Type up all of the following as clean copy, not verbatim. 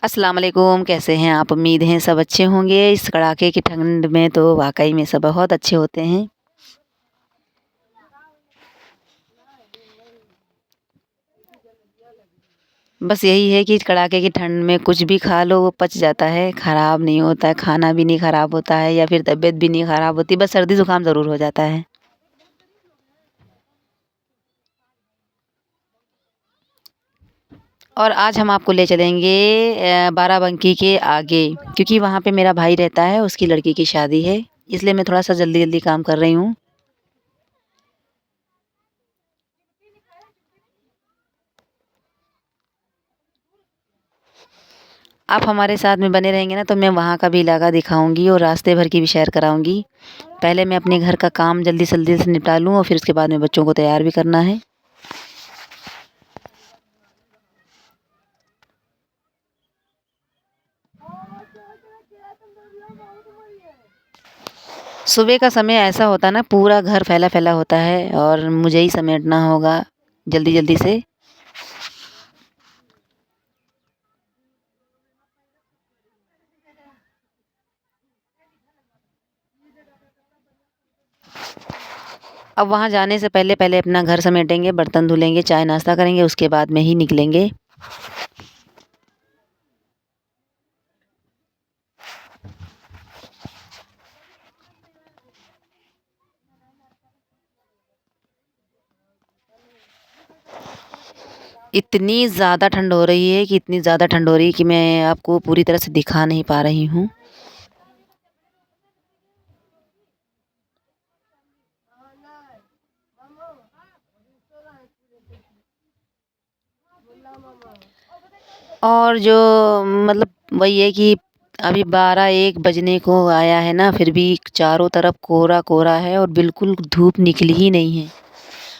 अस्सलाम वालेकुम, कैसे हैं आप? उम्मीद है सब अच्छे होंगे। इस कड़ाके की ठंड में तो वाक़ई में सब बहुत अच्छे होते हैं। बस यही है कि कड़ाके की ठंड में कुछ भी खा लो वो पच जाता है, ख़राब नहीं होता है, खाना भी नहीं ख़राब होता है या फिर तबीयत भी नहीं ख़राब होती, बस सर्दी-ज़ुकाम ज़रूर हो जाता है। और आज हम आपको ले चलेंगे बाराबंकी के आगे, क्योंकि वहाँ पे मेरा भाई रहता है, उसकी लड़की की शादी है, इसलिए मैं थोड़ा-सा जल्दी-जल्दी काम कर रही हूँ। आप हमारे साथ में बने रहेंगे ना तो मैं वहाँ का भी इलाका दिखाऊँगी और रास्ते भर की भी सैर कराऊँगी। पहले मैं अपने घर का काम जल्दी से जल्दी से निपटा लूँ और फिर उसके बाद में बच्चों को तैयार भी करना है। सुबह का समय ऐसा होता है ना पूरा घर फैला-फैला होता है और मुझे ही समेटना होगा जल्दी-जल्दी से। अब वहाँ जाने से पहले अपना घर समेटेंगे, बर्तन धुलेंगे, चाय नाश्ता करेंगे, उसके बाद में ही निकलेंगे। इतनी ज़्यादा ठंड हो रही है कि इतनी ज़्यादा ठंड हो रही है कि मैं आपको पूरी तरह से दिखा नहीं पा रही हूँ। और जो मतलब वही है कि अभी 12-1 बजने को आया है ना, फिर भी चारों तरफ कोहरा-कोहरा है और बिल्कुल धूप निकली ही नहीं है।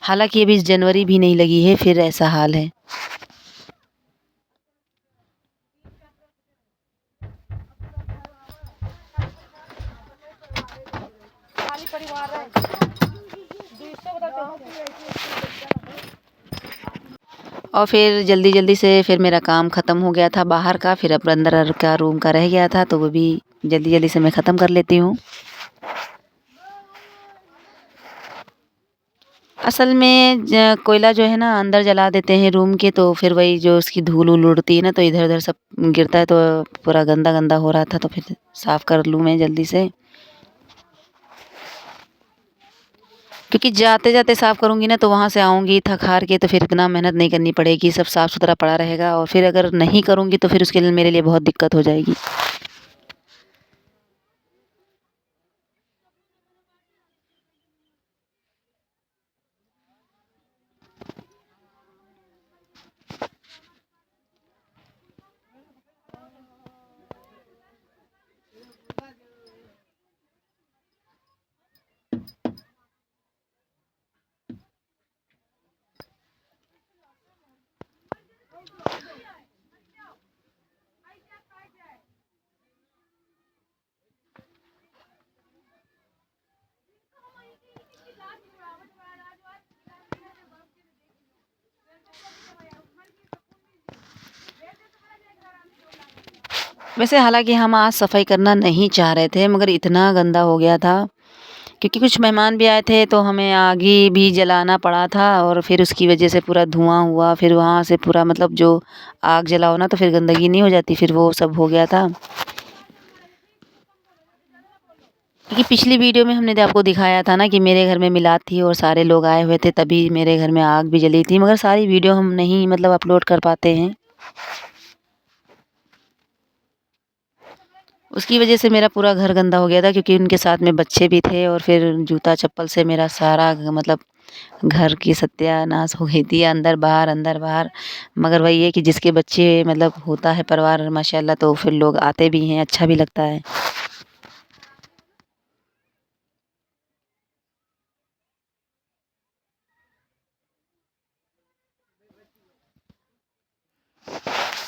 हालाँकि अभी जनवरी भी नहीं लगी है, फिर ऐसा हाल है। और फिर जल्दी-जल्दी से फिर मेरा काम ख़त्म हो गया था बाहर का, फिर अब अंदर का रूम का रह गया था, तो वो भी जल्दी-जल्दी से मैं ख़त्म कर लेती हूँ। असल में कोयला जो है ना अंदर जला देते हैं रूम के तो फिर वही जो उसकी धूल-वूल उड़ती है ना तो इधर-उधर सब गिरता है तो पूरा गंदा-गंदा हो रहा था तो फिर साफ़ कर लूँ मैं जल्दी से। क्योंकि जाते-जाते साफ़ करूँगी ना तो वहाँ से आऊँगी थक-हार के तो फिर इतना मेहनत नहीं करनी पड़ेगी, सब साफ़-सुथरा पड़ा रहेगा और फिर अगर नहीं करूँगी तो फिर उसके लिए मेरे लिए बहुत दिक्कत हो जाएगी। वैसे हालाँकि हम आज सफाई करना नहीं चाह रहे थे मगर इतना गंदा हो गया था क्योंकि कुछ मेहमान भी आए थे तो हमें आग भी जलाना पड़ा था और फिर उसकी वजह से पूरा धुआँ हुआ फिर वहाँ से पूरा मतलब जो आग जलाओ ना तो फिर गंदगी नहीं हो जाती फिर वो सब हो गया था। क्योंकि पिछली वीडियो में हमने आपको दिखाया था ना कि मेरे घर में मिलाद थी और सारे लोग आए हुए थे तभी मेरे घर में आग भी जली थी मगर सारी वीडियो हम नहीं मतलब अपलोड कर पाते हैं। उसकी वजह से मेरा पूरा घर गंदा हो गया था क्योंकि उनके साथ में बच्चे भी थे और फिर जूता-चप्पल से मेरा सारा मतलब घर की सत्यानाश हो गई थी अंदर बाहर। मगर वही है कि जिसके बच्चे मतलब होता है परिवार माशाल्लाह तो फिर लोग आते भी हैं, अच्छा भी लगता है।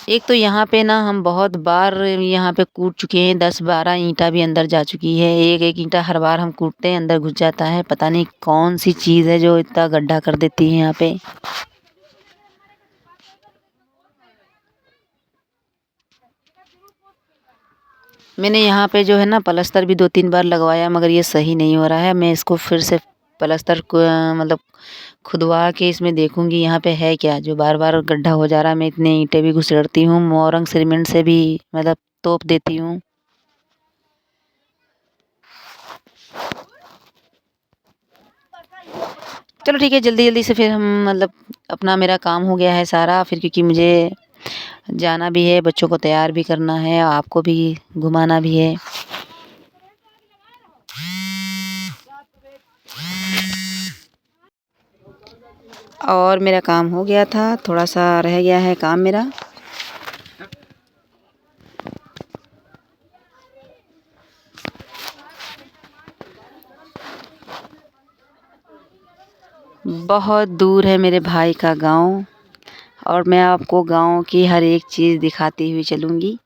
एक तो यहाँ पे ना हम बहुत बार यहाँ पे कूद चुके हैं, 10-12 ईंटा भी अंदर जा चुकी है। एक-एक ईंटा हर बार हम कूदते हैं, अंदर घुस जाता है। पता नहीं कौन-सी चीज़ है जो इतना गड्ढा कर देती है यहाँ पे। मैंने यहाँ पे जो है ना पलस्तर भी 2-3 बार लगवाया मगर ये सही नहीं हो रहा है। मैं इसको फिर से पलस्तर को मतलब खुदवा के इसमें देखूँगी यहाँ पे है क्या जो बार-बार गड्ढा हो जा रहा है। मैं इतने ईंटें भी घुसेड़ती हूँ, मोरंग सीमेंट से भी मतलब तोप देती हूँ। चलो ठीक है, जल्दी-जल्दी से फिर हम मतलब अपना मेरा काम हो गया है सारा फिर क्योंकि मुझे जाना भी है, बच्चों को तैयार भी करना है, आपको भी घुमाना भी है। और मेरा काम हो गया था, थोड़ा-सा रह गया है काम मेरा। बहुत दूर है मेरे भाई का गाँव और मैं आपको गाँव की हर एक चीज़ दिखाती हुई चलूँगी।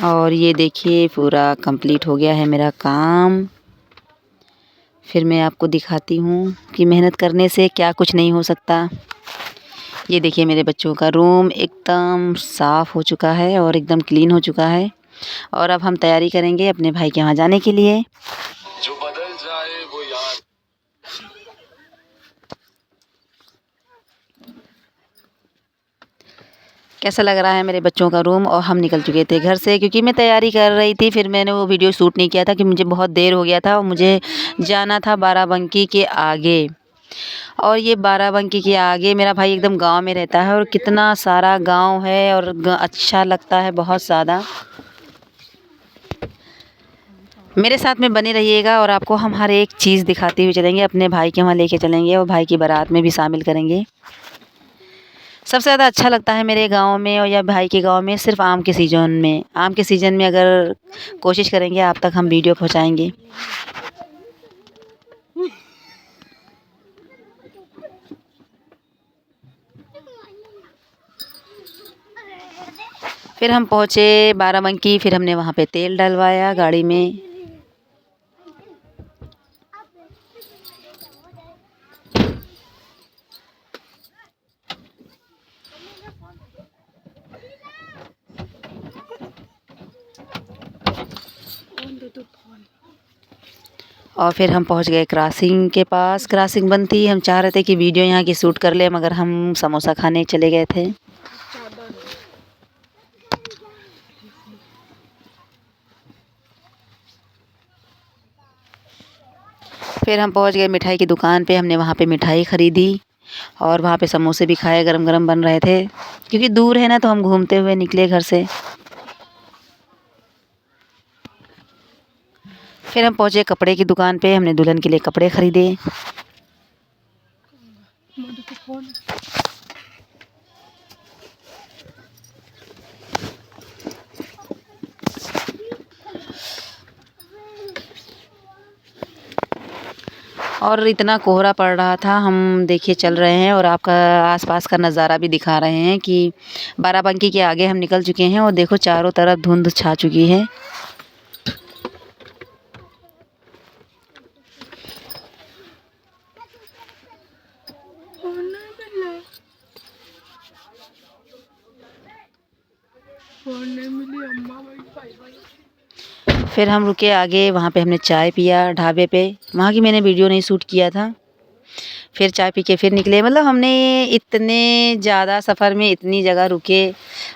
और ये देखिए पूरा कंप्लीट हो गया है मेरा काम। फिर मैं आपको दिखाती हूँ कि मेहनत करने से क्या कुछ नहीं हो सकता। ये देखिए मेरे बच्चों का रूम एकदम साफ़ हो चुका है और एकदम क्लीन हो चुका है और अब हम तैयारी करेंगे अपने भाई के वहाँ जाने के लिए। जो बदल जाए वो याद। कैसा लग रहा है मेरे बच्चों का रूम और हम निकल चुके थे घर से क्योंकि मैं तैयारी कर रही थी फिर मैंने वो वीडियो शूट नहीं किया था कि मुझे बहुत देर हो गया था और मुझे जाना था बाराबंकी के आगे और ये बाराबंकी के आगे मेरा भाई एकदम गांव में रहता है और कितना सारा गांव है और अच्छा लगता है बहुत ज़्यादा। मेरे साथ में बने रहिएगा और आपको हम हर एक चीज़ दिखाते हुए चलेंगे अपने भाई के वहाँ लेके चलेंगे और भाई की बारात में भी शामिल करेंगे। सबसे ज़्यादा अच्छा लगता है मेरे गाँव में और या भाई के गाँव में सिर्फ आम के सीज़न में। आम के सीज़न में अगर कोशिश करेंगे आप तक हम वीडियो पहुँचाएँगे। फिर हम पहुँचे बाराबंकी फिर हमने वहाँ पे तेल डलवाया गाड़ी में। और फिर हम पहुंच गए क्रॉसिंग के पास। क्रॉसिंग बंद थी, हम चाह रहे थे कि वीडियो यहाँ की शूट कर ले मगर हम समोसा खाने चले गए थे। फिर हम पहुंच गए मिठाई की दुकान पे। हमने वहाँ पे मिठाई ख़रीदी और वहाँ पे समोसे भी खाए, गरम-गरम बन रहे थे क्योंकि दूर है ना तो हम घूमते हुए निकले घर से। फिर हम पहुँचे कपड़े की दुकान पे। हमने दुल्हन के लिए कपड़े ख़रीदे। और इतना कोहरा पड़ रहा था, हम देखिए चल रहे हैं और आपका आसपास का नज़ारा भी दिखा रहे हैं कि बाराबंकी के आगे हम निकल चुके हैं और देखो चारों तरफ धुंध छा चुकी है। फिर हम रुके आगे, वहाँ पे हमने चाय पिया ढाबे पे। वहाँ की मैंने वीडियो नहीं शूट किया था। फिर चाय पी के फिर निकले। मतलब हमने इतने ज़्यादा सफ़र में इतनी जगह रुके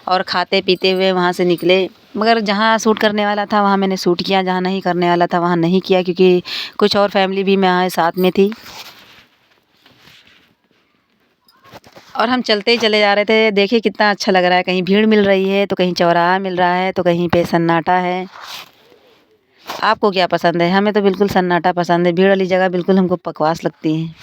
और खाते पीते हुए वहाँ से निकले मगर जहाँ शूट करने वाला था वहाँ मैंने शूट किया, जहाँ नहीं करने वाला था वहाँ नहीं किया क्योंकि कुछ और फैमिली भी मैं साथ में थी। और हम चलते ही चले जा रहे थे। देखिए कितना अच्छा लग रहा है, कहीं भीड़ मिल रही है तो कहीं चौराहा मिल रहा है तो कहीं पे सन्नाटा है। आपको क्या पसंद है? हमें तो बिल्कुल सन्नाटा पसंद है, भीड़ वाली जगह बिल्कुल हमको बकवास लगती है।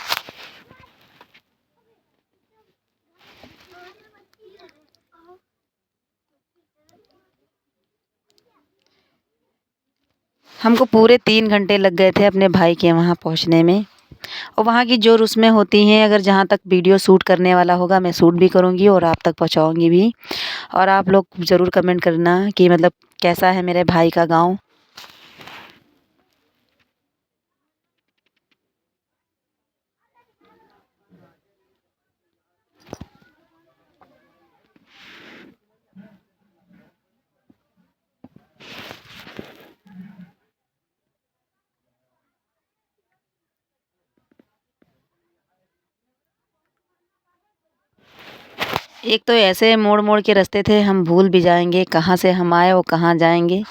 हमको पूरे 3 घंटे लग गए थे अपने भाई के वहाँ पहुँचने में। और वहाँ की जो रस्में होती हैं, अगर जहाँ तक वीडियो शूट करने वाला होगा मैं शूट भी करूँगी और आप तक पहुँचाऊँगी भी। और आप लोग ज़रूर कमेंट करना कि मतलब कैसा है मेरे भाई का गाँव। एक तो ऐसे मोड़-मोड़ के रास्ते थे, हम भूल भी जाएँगे कहाँ से हम आए और कहाँ जाएँगे।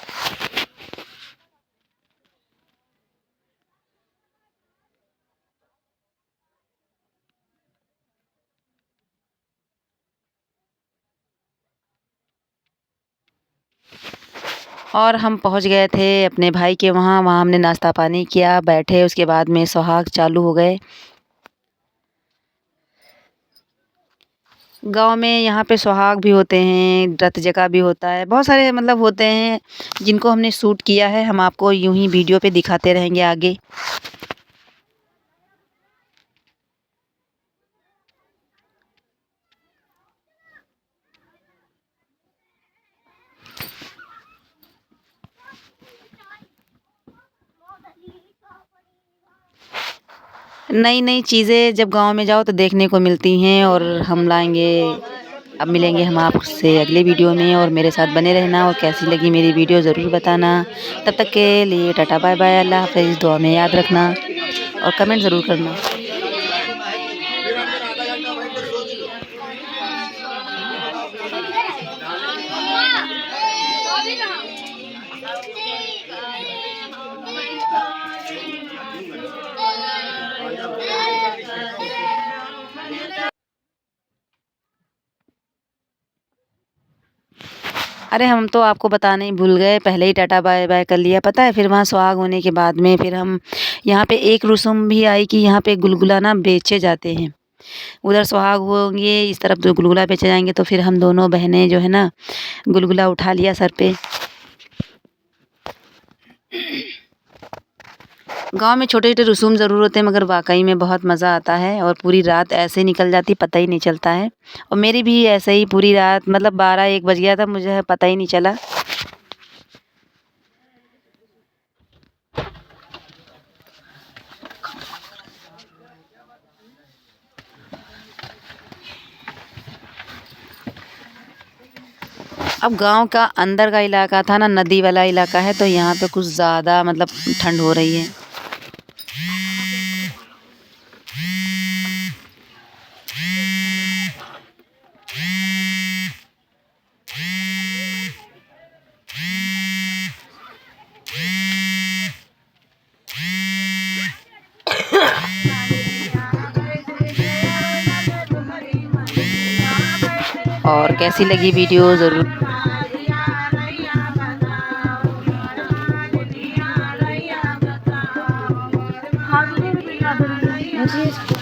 और हम पहुँच गए थे अपने भाई के वहाँ, वहाँ हमने नाश्ता पानी किया, बैठे, उसके बाद में सुहाग चालू हो गए। गाँव में यहाँ पे सुहाग भी होते हैं, रत जगा भी होता है, बहुत सारे मतलब होते हैं जिनको हमने शूट किया है, हम आपको यूँ ही वीडियो पे दिखाते रहेंगे आगे। नई-नई चीज़ें जब गाँव में जाओ तो देखने को मिलती हैं और हम लाएँगे। अब मिलेंगे हम आपसे अगले वीडियो में और मेरे साथ बने रहना और कैसी लगी मेरी वीडियो ज़रूर बताना। तब तक के लिए टाटा बाय-बाय, अल्लाह हाफ़िज़, दुआ में याद रखना और कमेंट ज़रूर करना। अरे हम तो आपको बताना ही भूल गए, पहले ही टाटा बाय-बाय कर लिया, पता है? फिर वहाँ सुहाग होने के बाद में फिर हम यहाँ पे एक रस्म भी आई कि यहाँ पे गुलगुला ना बेचे जाते हैं। उधर सुहाग होंगे, इस तरफ जो गुलगुला बेचे जाएँगे, तो फिर हम दोनों बहनें जो है ना, गुलगुला उठा लिया सर पे। गाँव में छोटे-छोटे रसूम ज़रूर होते हैं मगर वाक़ई में बहुत मज़ा आता है और पूरी रात ऐसे निकल जाती पता ही नहीं चलता है। और मेरी भी ऐसे ही पूरी रात मतलब 12-1 बज गया था मुझे पता ही नहीं चला। अब गाँव का अंदर का इलाका था ना, नदी वाला इलाका है तो यहाँ पे कुछ ज़्यादा मतलब ठंड हो रही है। और कैसी लगी वीडियो ज़रूर मुझे